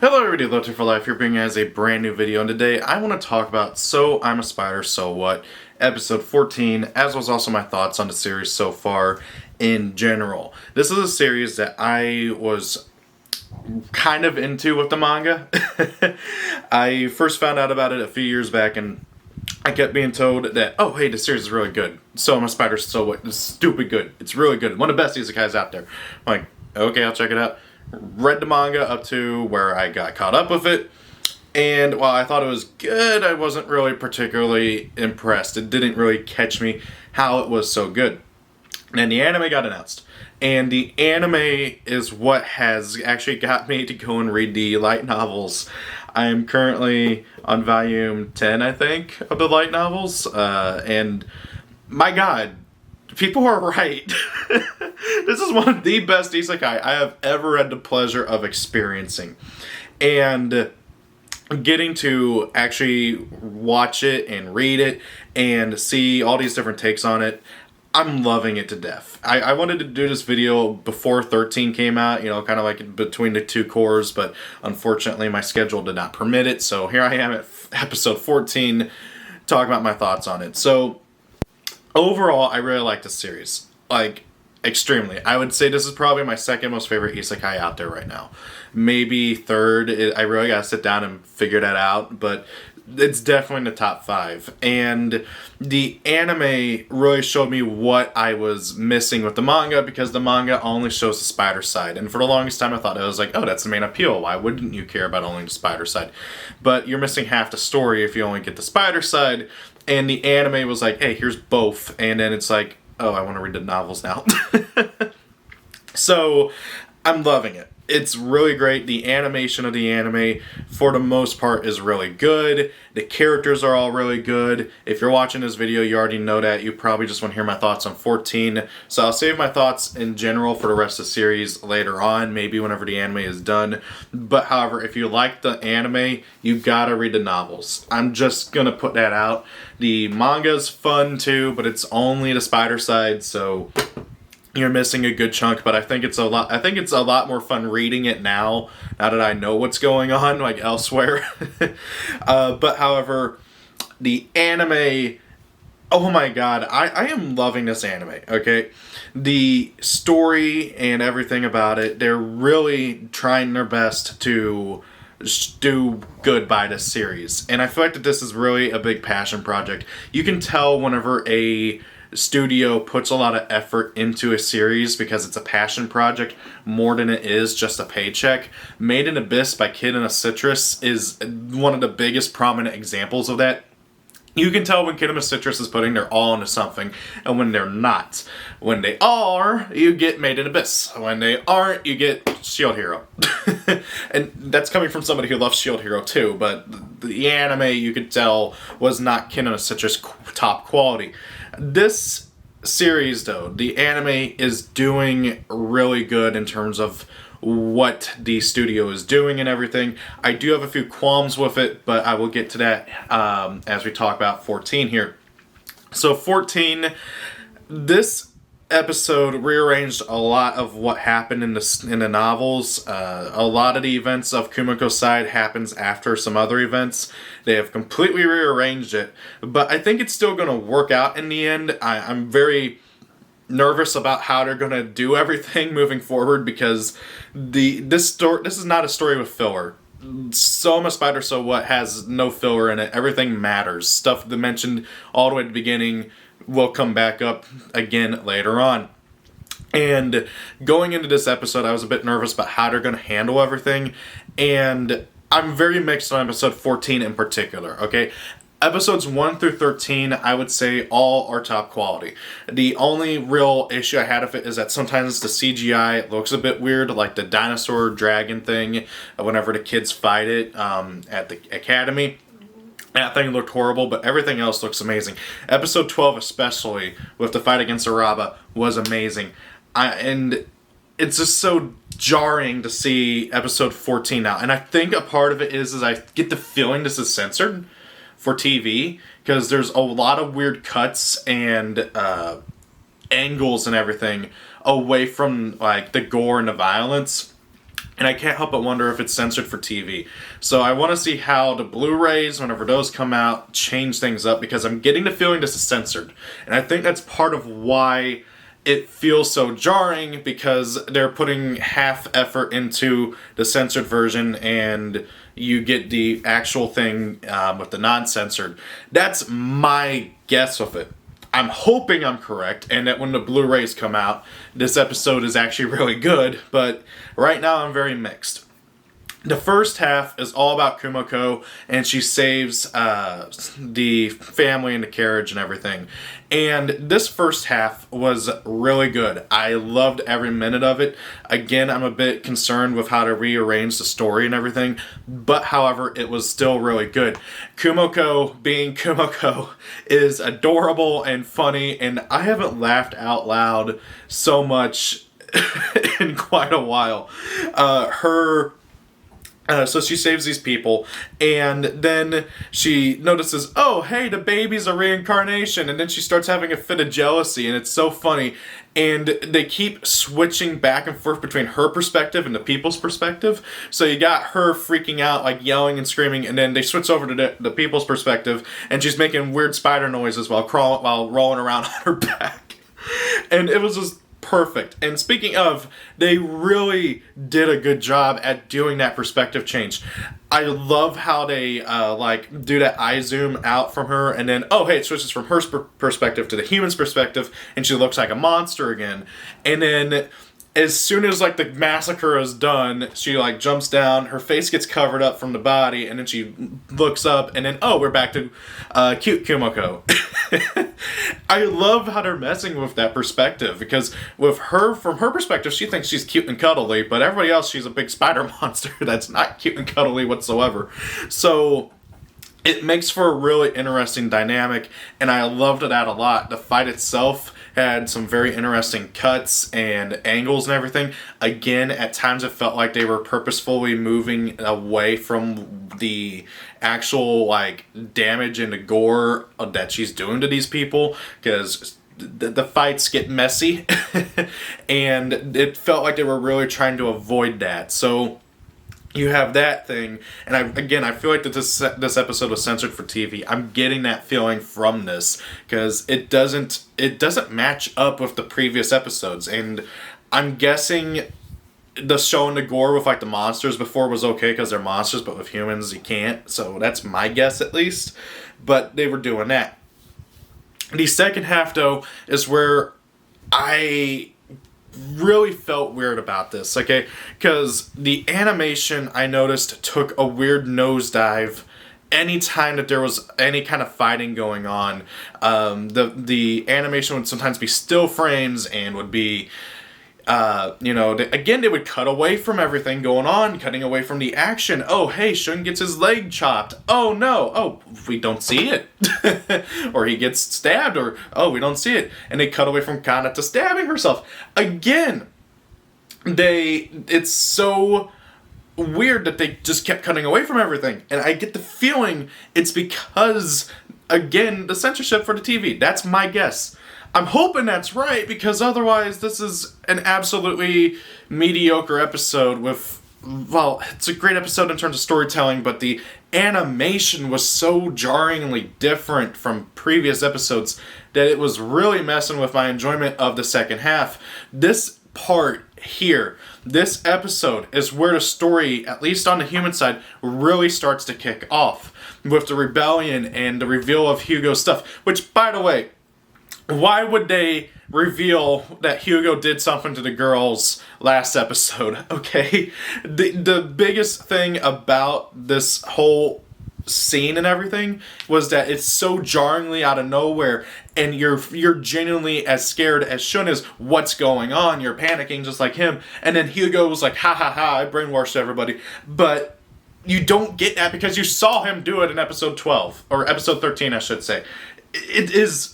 Hello everybody, Lotu for Life here, bringing you guys a brand new video, and today I want to talk about So I'm a Spider, So What, episode 14, as well as also my thoughts on the series so far in general. This is a series that I was kind of into with the manga. I first found out about it a few years back, and I kept being told that, oh hey, the series is really good. So I'm a Spider, So What, it's stupid good. It's really good. One of the best isekais out there. I'm like, okay, I'll check it out. Read the manga up to where I got caught up with it, and while I thought it was good, I wasn't really particularly impressed. It didn't really catch me how it was so good. And the anime got announced, and the anime is what has actually got me to go and read the light novels. I am currently on volume 10, I think, of the light novels, and my god, people are right. This is one of the best isekai I have ever had the pleasure of experiencing. And getting to actually watch it and read it and see all these different takes on it, I'm loving it to death. I wanted to do this video before 13 came out, you know, kind of like between the two cores, but unfortunately my schedule did not permit it. So here I am at episode 14 talking about my thoughts on it. So overall, I really like this series. Like, extremely. I would say this is probably my second most favorite isekai out there right now. Maybe third. I really gotta sit down and figure that out, but it's definitely in the top 5. And the anime really showed me what I was missing with the manga, because the manga only shows the spider side. And for the longest time I thought, I was like, oh, that's the main appeal. Why wouldn't you care about only the spider side? But you're missing half the story if you only get the spider side. And the anime was like, hey, here's both. And then it's like, oh, I want to read the novels now. So, I'm loving it. It's really great. The animation of the anime, for the most part, is really good. The characters are all really good. If you're watching this video, you already know that. You probably just want to hear my thoughts on 14. So I'll save my thoughts in general for the rest of the series later on, maybe whenever the anime is done. But however, if you like the anime, you gotta read the novels. I'm just gonna put that out. The manga's fun too, but it's only the spider side, so you're missing a good chunk. But I think it's a lot more fun reading it now that I know what's going on, like elsewhere. But however, the anime, oh my god, I am loving this anime, okay? The story and everything about it, they're really trying their best to do good by this series. And I feel like that this is really a big passion project. You can tell whenever a studio puts a lot of effort into a series because it's a passion project more than it is just a paycheck. Made in Abyss by Kid and a Citrus is one of the biggest prominent examples of that. You can tell when Kid and a Citrus is putting their all into something and when they're not. When they are, you get Made in Abyss. When they aren't, you get Shield Hero. And that's coming from somebody who loves Shield Hero too, but the anime, you could tell, was not Kid and a Citrus top quality. This series, though, the anime is doing really good in terms of what the studio is doing and everything. I do have a few qualms with it, but I will get to that as we talk about 14 here. So 14, this episode rearranged a lot of what happened in the novels. A lot of the events of Kumiko's side happens after some other events. They have completely rearranged it, but I think it's still going to work out in the end. I'm very nervous about how they're going to do everything moving forward, because this is not a story with filler. So I'm a Spider, So What has no filler in it. Everything matters. Stuff that mentioned all the way at the beginning will come back up again later on. And going into this episode, I was a bit nervous about how they're going to handle everything, and I'm very mixed on episode 14 in particular, okay? Episodes 1 through 13, I would say all are top quality. The only real issue I had with it is that sometimes the CGI looks a bit weird, like the dinosaur dragon thing, whenever the kids fight it at the academy. That thing looked horrible, but everything else looks amazing. Episode 12 especially, with the fight against Araba, was amazing. And it's just so jarring to see episode 14 now. And I think a part of it is I get the feeling this is censored for TV, because there's a lot of weird cuts and angles and everything away from like the gore and the violence. And I can't help but wonder if it's censored for TV. So I want to see how the Blu-rays, whenever those come out, change things up, because I'm getting the feeling this is censored. And I think that's part of why it feels so jarring, because they're putting half effort into the censored version and you get the actual thing with the non-censored. That's my guess of it. I'm hoping I'm correct, and that when the Blu-rays come out, this episode is actually really good, but right now I'm very mixed. The first half is all about Kumiko, and she saves the family in the carriage and everything. And this first half was really good. I loved every minute of it. Again, I'm a bit concerned with how to rearrange the story and everything, but however, it was still really good. Kumiko, being Kumiko, is adorable and funny, and I haven't laughed out loud so much in quite a while. So she saves these people, and then she notices, oh, hey, the baby's a reincarnation, and then she starts having a fit of jealousy, and it's so funny. And they keep switching back and forth between her perspective and the people's perspective. So you got her freaking out, like yelling and screaming, and then they switch over to the people's perspective, and she's making weird spider noises while rolling around on her back. And it was just perfect. And speaking of, they really did a good job at doing that perspective change. I love how they do that eye zoom out from her, and then, oh hey, it switches from her perspective to the human's perspective, and she looks like a monster again. And then as soon as like the massacre is done, she like jumps down, her face gets covered up from the body, and then she looks up, and then, oh, we're back to cute Kumiko. I love how they're messing with that perspective, because with her, from her perspective, she thinks she's cute and cuddly, but everybody else, she's a big spider monster that's not cute and cuddly whatsoever. So it makes for a really interesting dynamic, and I loved that a lot. The fight itself had some very interesting cuts and angles and everything. Again, at times it felt like they were purposefully moving away from the actual like damage and the gore that she's doing to these people, because the fights get messy and it felt like they were really trying to avoid that. So you have that thing, and I feel like that this episode was censored for TV. I'm getting that feeling from this, because it doesn't match up with the previous episodes, and I'm guessing the showing the gore with like the monsters before was okay because they're monsters, but with humans you can't. So that's my guess at least. But they were doing that. The second half though is where I really felt weird about this, okay? Because the animation, I noticed, took a weird nosedive anytime that there was any kind of fighting going on. The animation would sometimes be still frames and would be they would cut away from everything going on, cutting away from the action. Oh, hey, Shun gets his leg chopped. Oh, no. Oh, we don't see it. Or he gets stabbed, or, oh, we don't see it. And they cut away from Kana to stabbing herself. Again, it's so weird that they just kept cutting away from everything. And I get the feeling it's because, again, the censorship for the TV. That's my guess. I'm hoping that's right, because otherwise this is an absolutely mediocre episode with, well, it's a great episode in terms of storytelling, but the animation was so jarringly different from previous episodes that it was really messing with my enjoyment of the second half. This part here, this episode, is where the story, at least on the human side, really starts to kick off with the rebellion and the reveal of Hugo's stuff, which, by the way, why would they reveal that Hugo did something to the girls last episode, okay? The biggest thing about this whole scene and everything was that it's so jarringly out of nowhere, and you're genuinely as scared as Shun is. What's going on? You're panicking just like him. And then Hugo was like, ha ha ha, I brainwashed everybody. But you don't get that because you saw him do it in episode 12, or episode 13, I should say. It is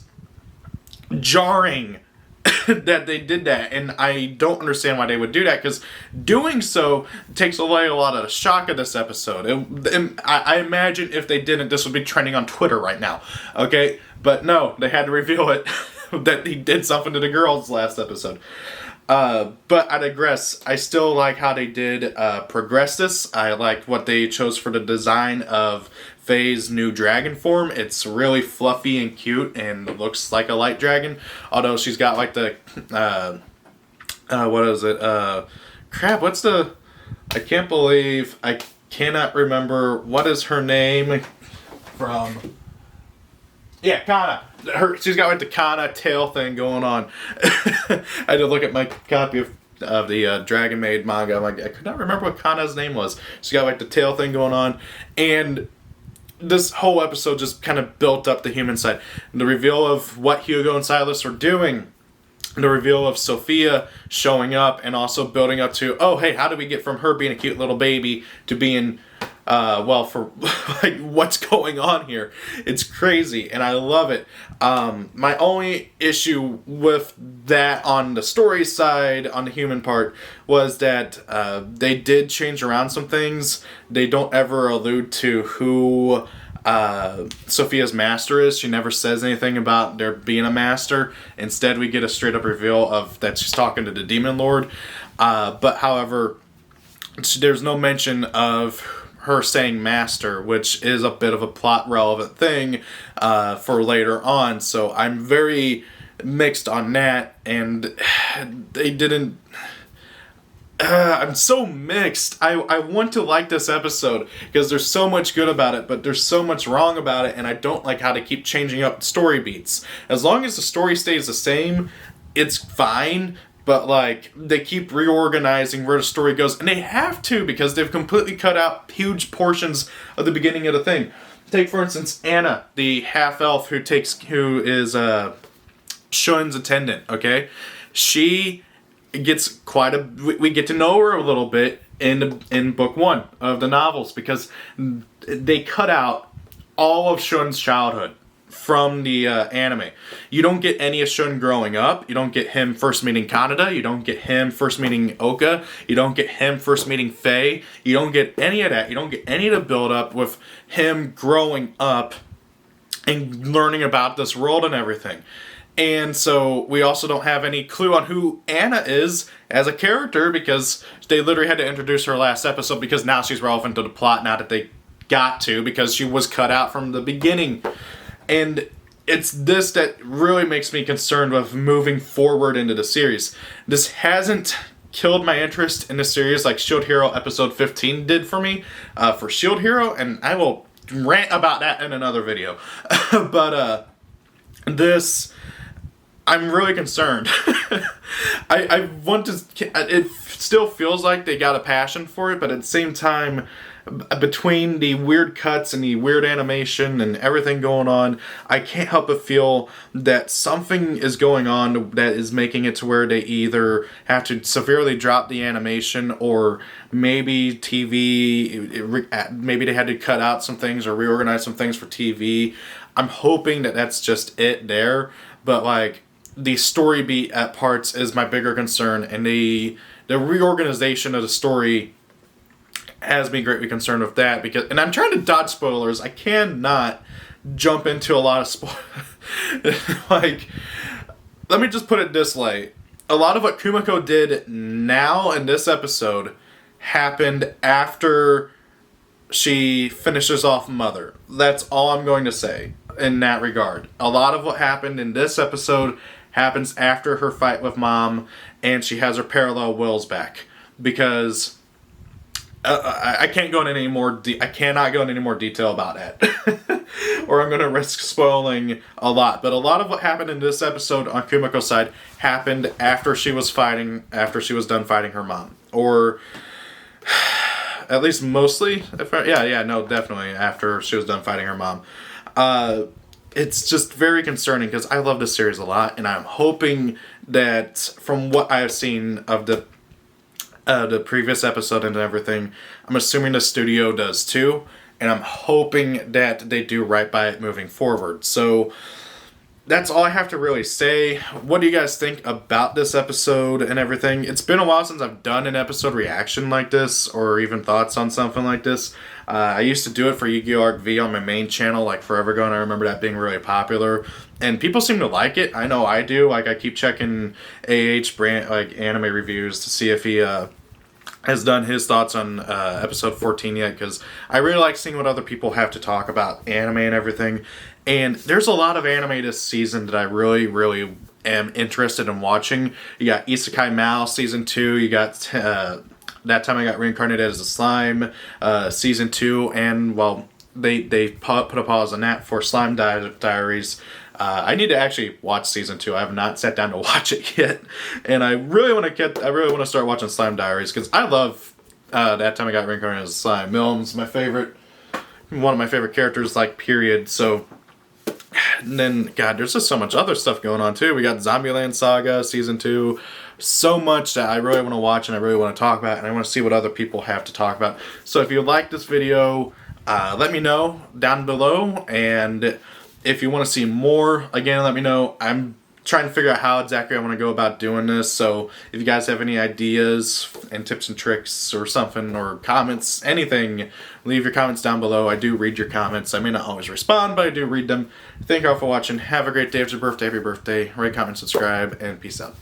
jarring that they did that, and I don't understand why they would do that, because doing so takes away a lot of the shock of this episode. I imagine if they didn't, this would be trending on Twitter right now, okay? But no, they had to reveal it, that he did something to the girls last episode. But I digress. I still like how they did progress this. I like what they chose for the design of Faye's new dragon form. It's really fluffy and cute and looks like a light dragon. Although she's got like the, what is it? Crap, what's the, I can't believe, I cannot remember, what is her name from... Yeah, Kana. She's got like the Kana tail thing going on. I had to look at my copy of the Dragon Maid manga. I'm like, I could not remember what Kana's name was. She's got like the tail thing going on. And this whole episode just kind of built up the human side. And the reveal of what Hugo and Silas were doing. The reveal of Sophia showing up and also building up to, oh, hey, how do we get from her being a cute little baby to being... for like what's going on here. It's crazy and I love it. My only issue with that on the story side, on the human part, was that they did change around some things. They don't ever allude to who Sophia's master is. She never says anything about there being a master. Instead, we get a straight up reveal of that she's talking to the Demon Lord. But however, there's no mention of her saying master, which is a bit of a plot relevant thing for later on. So I'm very mixed on that, and they didn't... I'm so mixed. I want to like this episode because there's so much good about it, but there's so much wrong about it, and I don't like how they keep changing up story beats. As long as the story stays the same, it's fine. But, like, they keep reorganizing where the story goes. And they have to, because they've completely cut out huge portions of the beginning of the thing. Take, for instance, Anna, the half-elf who is Shun's attendant, okay? She gets we get to know her a little bit in book 1 of the novels, because they cut out all of Shun's childhood from the anime. You don't get any of Shun growing up. You don't get him first meeting Kaneda. You don't get him first meeting Oka. You don't get him first meeting Faye. You don't get any of that. You don't get any of the build up with him growing up and learning about this world and everything. And so we also don't have any clue on who Anna is as a character, because they literally had to introduce her last episode, because now she's relevant to the plot, now that they got to, because she was cut out from the beginning. And it's this that really makes me concerned with moving forward into the series. This hasn't killed my interest in the series like Shield Hero episode 15 did for me, for Shield Hero, and I will rant about that in another video. But this, I'm really concerned. I want to, it still feels like they got a passion for it, but at the same time, between the weird cuts and the weird animation and everything going on, I can't help but feel that something is going on that is making it to where they either have to severely drop the animation, or maybe maybe they had to cut out some things or reorganize some things for TV. I'm hoping that that's just it there, but like the story beat at parts is my bigger concern, and the reorganization of the story has me greatly concerned with that, because, and I'm trying to dodge spoilers. I cannot jump into a lot of like, let me just put it this way. A lot of what Kumiko did now in this episode happened after she finishes off Mother. That's all I'm going to say in that regard. A lot of what happened in this episode happens after her fight with Mom, and she has her parallel wills back, because I can't go into any more. I cannot go into any more detail about that, or I'm going to risk spoiling a lot. But a lot of what happened in this episode on Kumiko's side happened after she was done fighting her mom, or at least mostly. Definitely after she was done fighting her mom. It's just very concerning, because I love this series a lot, and I'm hoping that from what I've seen of the previous episode and everything, I'm assuming the studio does too, and I'm hoping that they do right by it moving forward. So that's all I have to really say. What do you guys think about this episode and everything? It's been a while since I've done an episode reaction like this, or even thoughts on something like this. I used to do it for Yu-Gi-Oh! Arc V on my main channel, like forever ago, and I remember that being really popular. And people seem to like it. I know I do. Like, I keep checking brand, like, anime reviews to see if he has done his thoughts on episode 14 yet, because I really like seeing what other people have to talk about anime and everything. And there's a lot of anime this season that I really, really am interested in watching. You got Isekai Mao Season 2, you got That Time I Got Reincarnated as a Slime Season 2, and, well, they put a pause on that for Slime Diaries. I need to actually watch Season 2. I have not sat down to watch it yet, and I really want to start watching Slime Diaries, because I love That Time I Got Reincarnated as a Slime. Milne's one of my favorite characters, like, period. So, and then, God, there's just so much other stuff going on, too. We got Zombieland Saga, Season 2. So much that I really want to watch and I really want to talk about, and I want to see what other people have to talk about. So if you like this video, let me know down below, and if you want to see more, again, let me know. I'm trying to figure out how exactly I want to go about doing this, so if you guys have any ideas and tips and tricks or something, or comments, anything, leave your comments down below. I do read your comments. I may not always respond, but I do read them. Thank you all for watching. Have a great day. If it's your birthday, happy birthday. Rate, comment, subscribe, and peace out.